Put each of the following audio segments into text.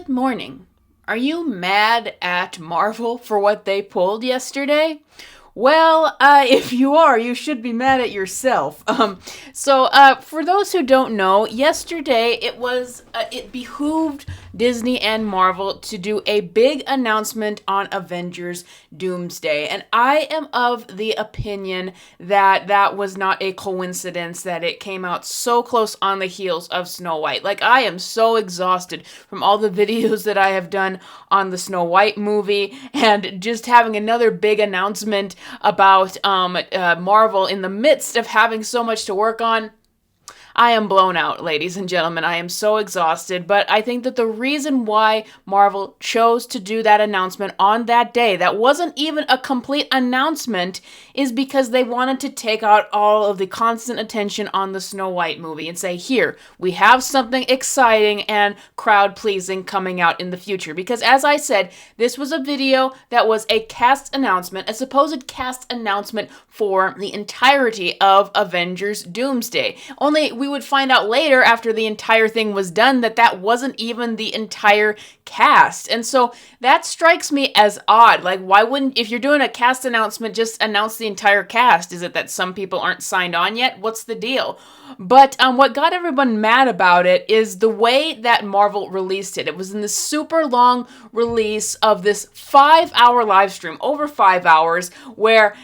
Good morning. Are you mad at Marvel for what they pulled yesterday? Well, if you are, you should be mad at yourself. For those who don't know, yesterday it behooved Disney and Marvel to do a big announcement on Avengers Doomsday, and I am of the opinion that that was not a coincidence that it came out so close on the heels of Snow White. Like, I am so exhausted from all the videos that I have done on the Snow White movie, and just having another big announcement about Marvel in the midst of having so much to work on. I am blown out, ladies and gentlemen. I am so exhausted, but I think that the reason why Marvel chose to do that announcement on that day, that wasn't even a complete announcement, is because they wanted to take out all of the constant attention on the Snow White movie and say, here, we have something exciting and crowd-pleasing coming out in the future. Because as I said, this was a video that was a cast announcement, a supposed cast announcement for the entirety of Avengers Doomsday. Only we would find out later, after the entire thing was done, that that wasn't even the entire cast. And so that strikes me as odd. Like, why wouldn't, if you're doing a cast announcement, just announce the entire cast? Is it that some people aren't signed on yet? What's the deal? But what got everyone mad about it is the way that Marvel released it. It was in this super long release of this 5-hour live stream, over 5 hours, where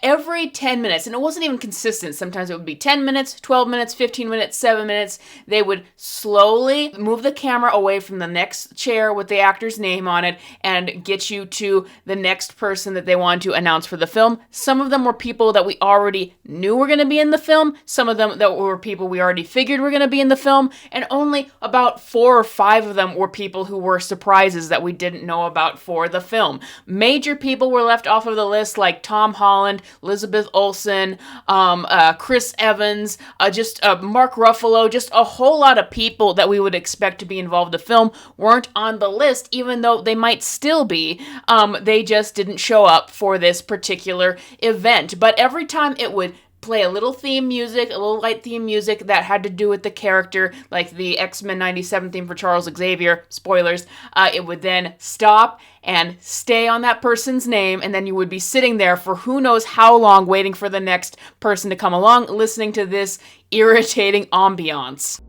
every 10 minutes, and it wasn't even consistent. Sometimes it would be 10 minutes, 12 minutes, 15 minutes, 7 minutes. They would slowly move the camera away from the next chair with the actor's name on it and get you to the next person that they wanted to announce for the film. Some of them were people that we already knew were going to be in the film. Some of them that were people we already figured were going to be in the film. And only about 4 or 5 of them were people who were surprises that we didn't know about for the film. Major people were left off of the list, like Tom Holland, Elizabeth Olsen, Chris Evans, Mark Ruffalo. Just a whole lot of people that we would expect to be involved in the film weren't on the list, even though they might still be. They just didn't show up for this particular event. But every time it would play a little theme music, a little light theme music that had to do with the character, like the X-Men 97 theme for Charles Xavier, spoilers, it would then stop and stay on that person's name, and then you would be sitting there for who knows how long waiting for the next person to come along, listening to this irritating ambiance.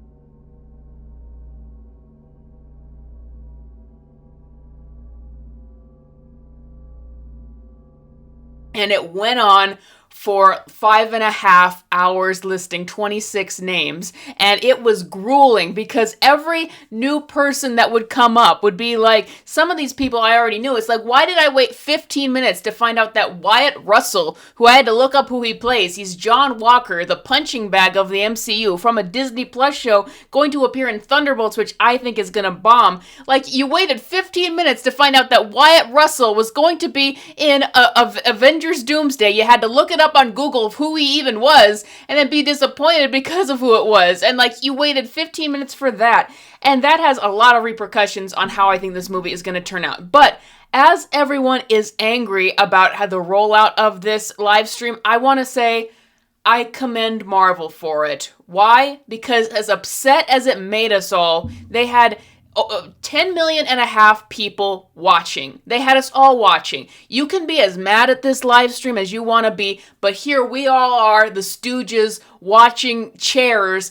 And it went on for 5.5 hours, listing 26 names, and it was grueling because every new person that would come up would be like, some of these people I already knew. It's like, why did I wait 15 minutes to find out that Wyatt Russell, who I had to look up who he plays, he's John Walker, the punching bag of the MCU from a Disney Plus show, going to appear in Thunderbolts, which I think is gonna bomb. Like, you waited 15 minutes to find out that Wyatt Russell was going to be in Avengers Doomsday. You had to look it up on Google of who he even was, and then be disappointed because of who it was. And like, you waited 15 minutes for that. And that has a lot of repercussions on how I think this movie is going to turn out. But as everyone is angry about how the rollout of this live stream, I want to say I commend Marvel for it. Why? Because as upset as it made us all, they had 10 million and a half people watching. They had us all watching. You can be as mad at this live stream as you want to be, but here we all are, the stooges, watching chairs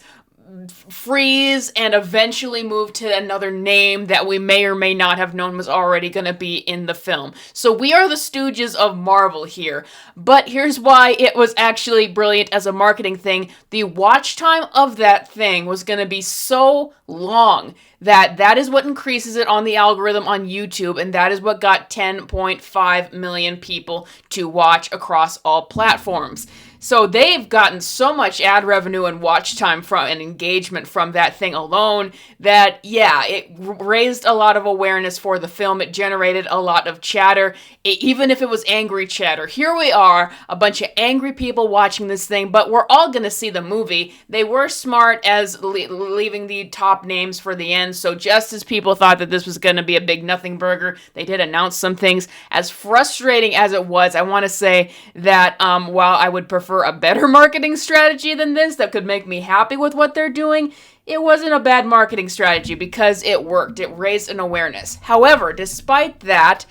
freeze and eventually move to another name that we may or may not have known was already going to be in the film. So we are the stooges of Marvel here. But here's why it was actually brilliant as a marketing thing. The watch time of that thing was going to be so long that is what increases it on the algorithm on YouTube, and that is what got 10.5 million people to watch across all platforms. So they've gotten so much ad revenue and watch time from and engagement from that thing alone that, yeah, it raised a lot of awareness for the film. It generated a lot of chatter, even if it was angry chatter. Here we are, a bunch of angry people watching this thing, but we're all going to see the movie. They were smart as leaving the top names for the end, so just as people thought that this was going to be a big nothing burger, they did announce some things. As frustrating as it was, I want to say that while I would prefer a better marketing strategy than this that could make me happy with what they're doing, it wasn't a bad marketing strategy because it worked. It raised an awareness. However, despite that,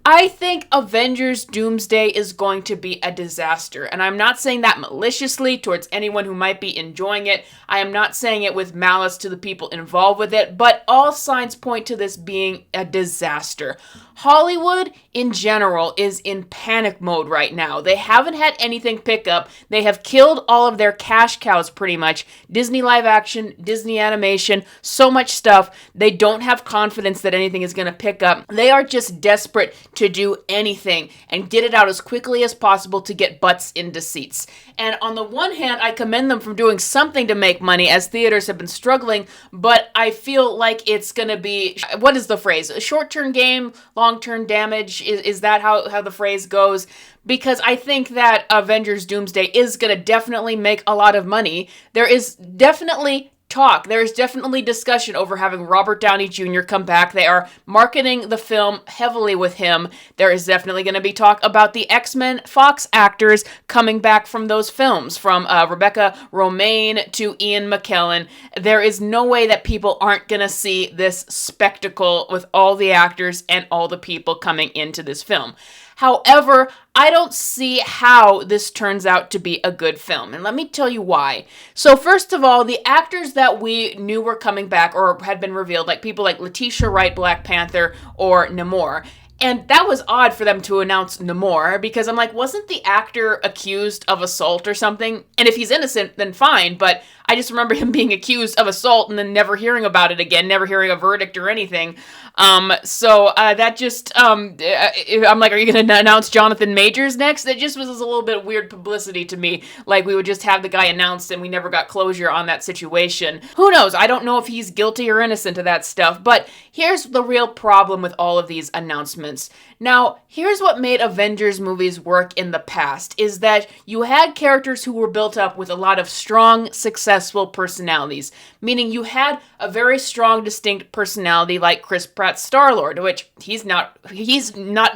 I think Avengers Doomsday is going to be a disaster. And I'm not saying that maliciously towards anyone who might be enjoying it. I am not saying it with malice to the people involved with it, but all signs point to this being a disaster. Hollywood, in general, is in panic mode right now. They haven't had anything pick up. They have killed all of their cash cows, pretty much. Disney live action, Disney animation, so much stuff. They don't have confidence that anything is going to pick up. They are just desperate to do anything and get it out as quickly as possible to get butts into seats. And on the one hand, I commend them for doing something to make money as theaters have been struggling, but I feel like it's going to be, what is the phrase? A short-term game, long-term damage? Is that how the phrase goes? Because I think that Avengers Doomsday is going to definitely make a lot of money. There is definitely talk. There is definitely discussion over having Robert Downey Jr. come back. They are marketing the film heavily with him. There is definitely going to be talk about the X-Men Fox actors coming back from those films, from Rebecca Romijn to Ian McKellen. There is no way that people aren't going to see this spectacle with all the actors and all the people coming into this film. However, I don't see how this turns out to be a good film. And let me tell you why. So first of all, the actors that we knew were coming back or had been revealed, like people like Letitia Wright, Black Panther, or Namor. And that was odd for them to announce Namor, because I'm like, wasn't the actor accused of assault or something? And if he's innocent, then fine, but I just remember him being accused of assault and then never hearing about it again, never hearing a verdict or anything. That just, I'm like, are you going to announce Jonathan Majors next? It just was a little bit weird publicity to me. Like, we would just have the guy announced and we never got closure on that situation. Who knows? I don't know if he's guilty or innocent of that stuff, but here's the real problem with all of these announcements. Now, here's what made Avengers movies work in the past, is that you had characters who were built up with a lot of strong, successful personalities, meaning you had a very strong, distinct personality like Chris Pratt's Star-Lord, which he's not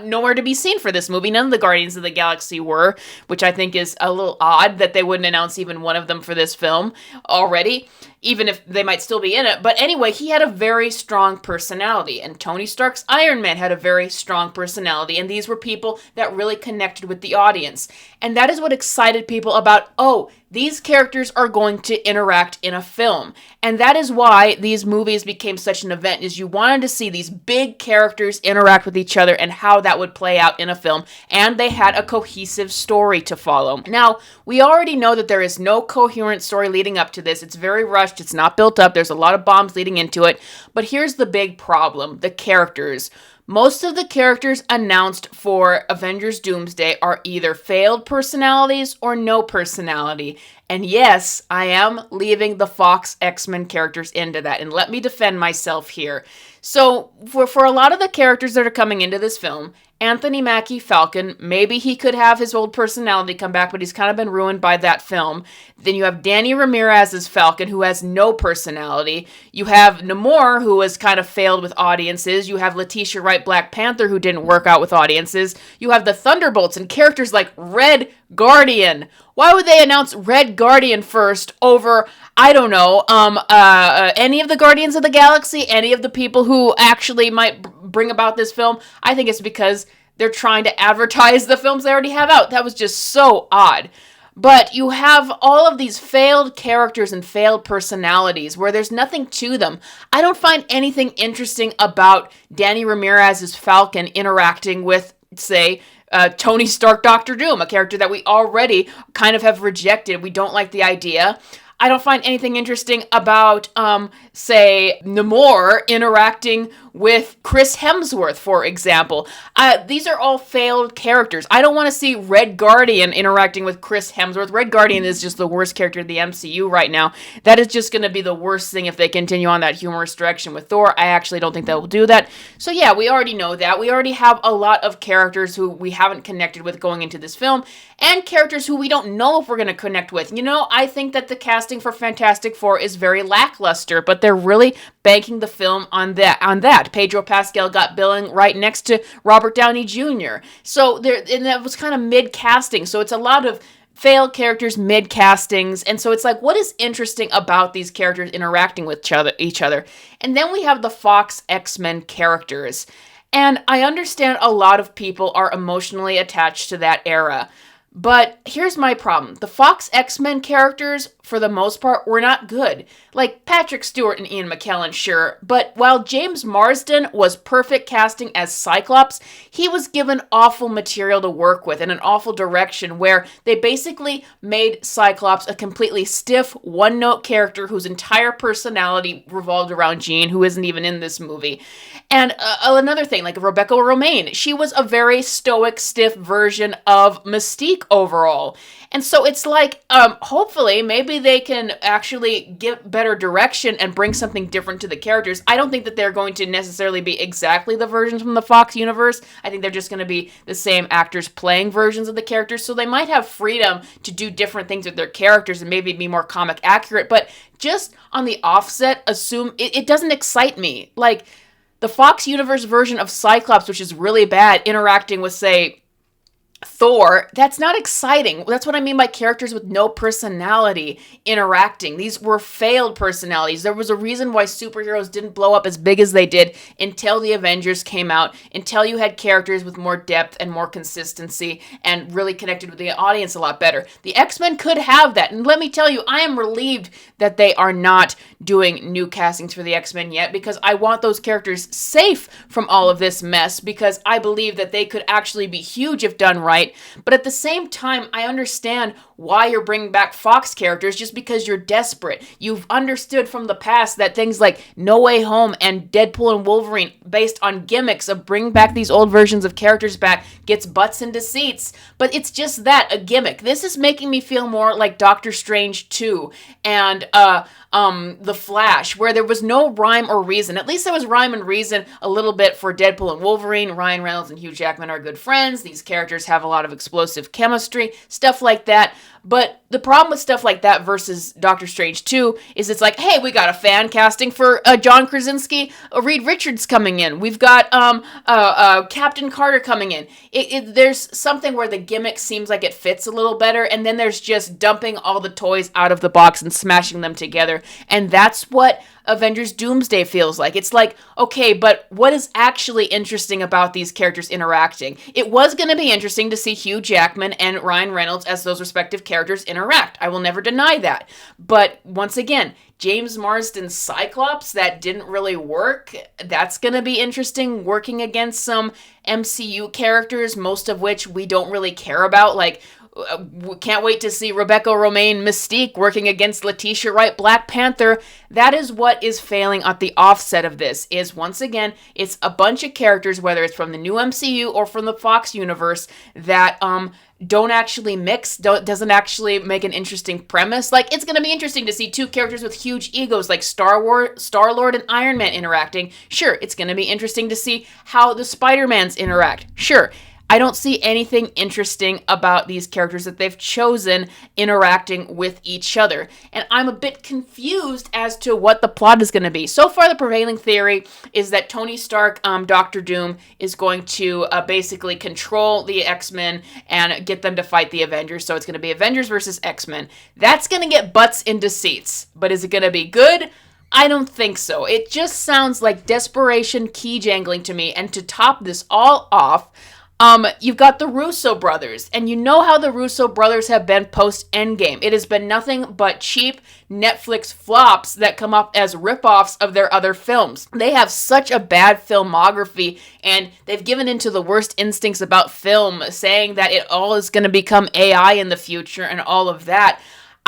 nowhere to be seen for this movie. None of the Guardians of the Galaxy were, which I think is a little odd that they wouldn't announce even one of them for this film already, even if they might still be in it. But anyway, he had a very strong personality, and Tony Stark's Iron Man had a very strong personality, and these were people that really connected with the audience. And that is what excited people about, oh, these characters are going to interact in a film. And that is why these movies became such an event, is you wanted to see these big characters interact with each other and how that would play out in a film. And they had a cohesive story to follow. Now, we already know that there is no coherent story leading up to this. It's very rushed. It's not built up. There's a lot of bombs leading into it. But here's the big problem, the characters. Most of the characters announced for Avengers Doomsday are either failed personalities or no personality. And yes, I am leaving the Fox X-Men characters into that. And let me defend myself here. So, for a lot of the characters that are coming into this film, Anthony Mackie, Falcon, maybe he could have his old personality come back, but he's kind of been ruined by that film. Then you have Danny Ramirez as Falcon, who has no personality. You have Namor, who has kind of failed with audiences. You have Letitia Wright, Black Panther, who didn't work out with audiences. You have the Thunderbolts and characters like Red Guardian. Why would they announce Red Guardian first over, I don't know, any of the Guardians of the Galaxy, any of the people who actually might bring about this film? I think it's because they're trying to advertise the films they already have out. That was just so odd. But you have all of these failed characters and failed personalities where there's nothing to them. I don't find anything interesting about Danny Ramirez's Falcon interacting with, say, Tony Stark, Doctor Doom, a character that we already kind of have rejected. We don't like the idea. I don't find anything interesting about, say, Namor interacting with Chris Hemsworth, for example. These are all failed characters. I don't want to see Red Guardian interacting with Chris Hemsworth. Red Guardian is just the worst character in the MCU right now. That is just going to be the worst thing if they continue on that humorous direction with Thor. I actually don't think they will do that. So yeah, we already know that. We already have a lot of characters who we haven't connected with going into this film, and characters who we don't know if we're going to connect with. You know, I think that the casting for Fantastic Four is very lackluster, but they're really banking the film on that. Pedro Pascal got billing right next to Robert Downey Jr. So and that was kind of mid-casting, so it's a lot of failed characters mid-castings, and so it's like, what is interesting about these characters interacting with each other? And then we have the Fox X-Men characters, and I understand a lot of people are emotionally attached to that era. But here's my problem. The Fox X-Men characters, for the most part, were not good. Like, Patrick Stewart and Ian McKellen, sure. But while James Marsden was perfect casting as Cyclops, he was given awful material to work with and an awful direction where they basically made Cyclops a completely stiff, one-note character whose entire personality revolved around Jean, who isn't even in this movie. And another thing, like Rebecca Romijn, she was a very stoic, stiff version of Mystique overall. And so it's like, hopefully, maybe they can actually give better direction and bring something different to the characters. I don't think that they're going to necessarily be exactly the versions from the Fox universe. I think they're just going to be the same actors playing versions of the characters. So they might have freedom to do different things with their characters and maybe be more comic accurate. But just on the offset, assume it doesn't excite me. Like, the Fox universe version of Cyclops, which is really bad, interacting with, say, Thor, that's not exciting. That's what I mean by characters with no personality interacting. These were failed personalities. There was a reason why superheroes didn't blow up as big as they did until the Avengers came out, until you had characters with more depth and more consistency and really connected with the audience a lot better. The X-Men could have that. And let me tell you, I am relieved that they are not doing new castings for the X-Men yet, because I want those characters safe from all of this mess, because I believe that they could actually be huge if done right. But at the same time, I understand why you're bringing back Fox characters, just because you're desperate. You've understood from the past that things like No Way Home and Deadpool and Wolverine, based on gimmicks of bringing back these old versions of characters back, gets butts into seats. But it's just that, a gimmick. This is making me feel more like Doctor Strange 2 and The Flash, where there was no rhyme or reason. At least there was rhyme and reason a little bit for Deadpool and Wolverine. Ryan Reynolds and Hugh Jackman are good friends. These characters have a lot of explosive chemistry, stuff like that. But the problem with stuff like that versus Doctor Strange 2 is it's like, hey, we got a fan casting for John Krasinski, Reed Richards coming in. We've got Captain Carter coming in. There's something where the gimmick seems like it fits a little better, and then there's just dumping all the toys out of the box and smashing them together. And that's what Avengers Doomsday feels like. It's like, okay, but what is actually interesting about these characters interacting? It was going to be interesting to see Hugh Jackman and Ryan Reynolds as those respective characters interact. I will never deny that. But once again, James Marsden's Cyclops, that didn't really work. That's going to be interesting, working against some MCU characters, most of which we don't really care about. Like, can't wait to see Rebecca Romijn Mystique working against Letitia Wright Black Panther. That is what is failing at the offset of this, is once again, it's a bunch of characters, whether it's from the new MCU or from the Fox universe, that don't actually mix, doesn't actually make an interesting premise. Like, it's going to be interesting to see two characters with huge egos like Star-Lord and Iron Man interacting. Sure, it's going to be interesting to see how the Spider-Mans interact. Sure. I don't see anything interesting about these characters that they've chosen interacting with each other. And I'm a bit confused as to what the plot is going to be. So far, the prevailing theory is that Tony Stark, Doctor Doom, is going to basically control the X-Men and get them to fight the Avengers. So it's going to be Avengers versus X-Men. That's going to get butts into seats. But is it going to be good? I don't think so. It just sounds like desperation key jangling to me. And to top this all off, you've got the Russo brothers, and you know how the Russo brothers have been post-Endgame. It has been nothing but cheap Netflix flops that come up as ripoffs of their other films. They have such a bad filmography, and they've given into the worst instincts about film, saying that it all is going to become AI in the future and all of that.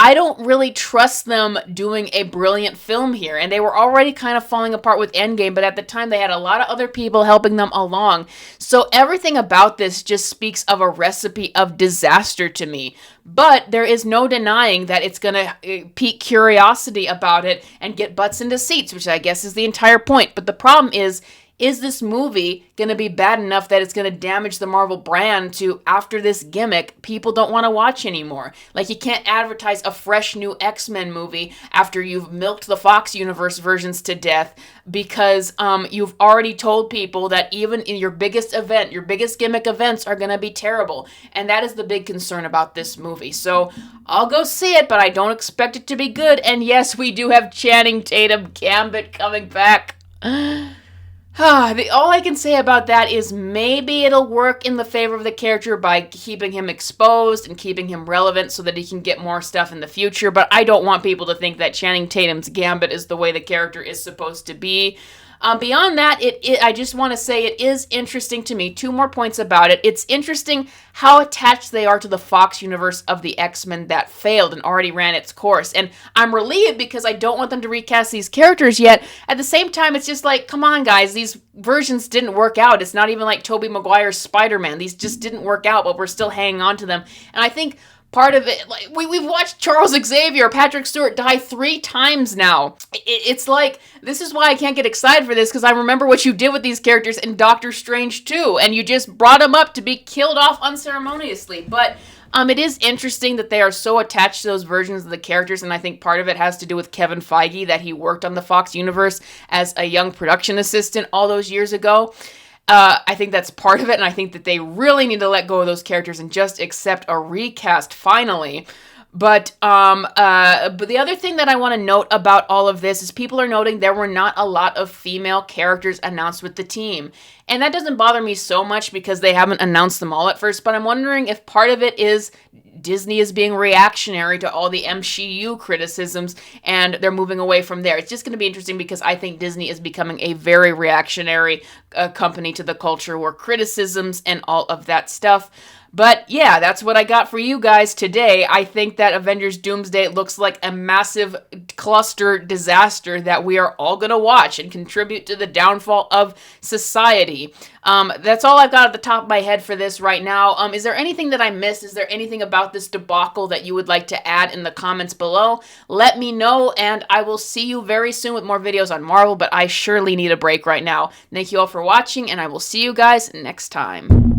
I don't really trust them doing a brilliant film here. And they were already kind of falling apart with Endgame, but at the time they had a lot of other people helping them along. So everything about this just speaks of a recipe of disaster to me. But there is no denying that it's going to pique curiosity about it and get butts into seats, which I guess is the entire point. But the problem is is this movie going to be bad enough that it's going to damage the Marvel brand to, after this gimmick, people don't want to watch anymore? Like, you can't advertise a fresh new X-Men movie after you've milked the Fox Universe versions to death because you've already told people that even in your biggest event, your biggest gimmick events are going to be terrible. And that is the big concern about this movie. So I'll go see it, but I don't expect it to be good. And yes, we do have Channing Tatum Gambit coming back. All I can say about that is maybe it'll work in the favor of the character by keeping him exposed and keeping him relevant so that he can get more stuff in the future, but I don't want people to think that Channing Tatum's Gambit is the way the character is supposed to be. Beyond that, I just want to say it is interesting to me. 2 more points about it. It's interesting how attached they are to the Fox universe of the X-Men that failed and already ran its course. And I'm relieved because I don't want them to recast these characters yet. At the same time, it's just like, come on, guys. These versions didn't work out. It's not even like Tobey Maguire's Spider-Man. These just didn't work out, but we're still hanging on to them. And I think part of it, like, we've watched Charles Xavier, Patrick Stewart die 3 times now. It's like, this is why I can't get excited for this, because I remember what you did with these characters in Doctor Strange 2, and you just brought them up to be killed off unceremoniously. But it is interesting that they are so attached to those versions of the characters, and I think part of it has to do with Kevin Feige, that he worked on the Fox universe as a young production assistant all those years ago. I think that's part of it, and I think that they really need to let go of those characters and just accept a recast finally. But the other thing that I want to note about all of this is people are noting there were not a lot of female characters announced with the team. And that doesn't bother me so much because they haven't announced them all at first, but I'm wondering if part of it is Disney is being reactionary to all the MCU criticisms and they're moving away from there. It's just going to be interesting because I think Disney is becoming a very reactionary company to the culture war criticisms and all of that stuff. But yeah, that's what I got for you guys today. I think that Avengers Doomsday looks like a massive cluster disaster that we are all going to watch and contribute to the downfall of society. That's all I've got at the top of my head for this right now. Is there anything that I missed? Is there anything about this debacle that you would like to add in the comments below? Let me know, and I will see you very soon with more videos on Marvel, but I surely need a break right now. Thank you all for watching, and I will see you guys next time.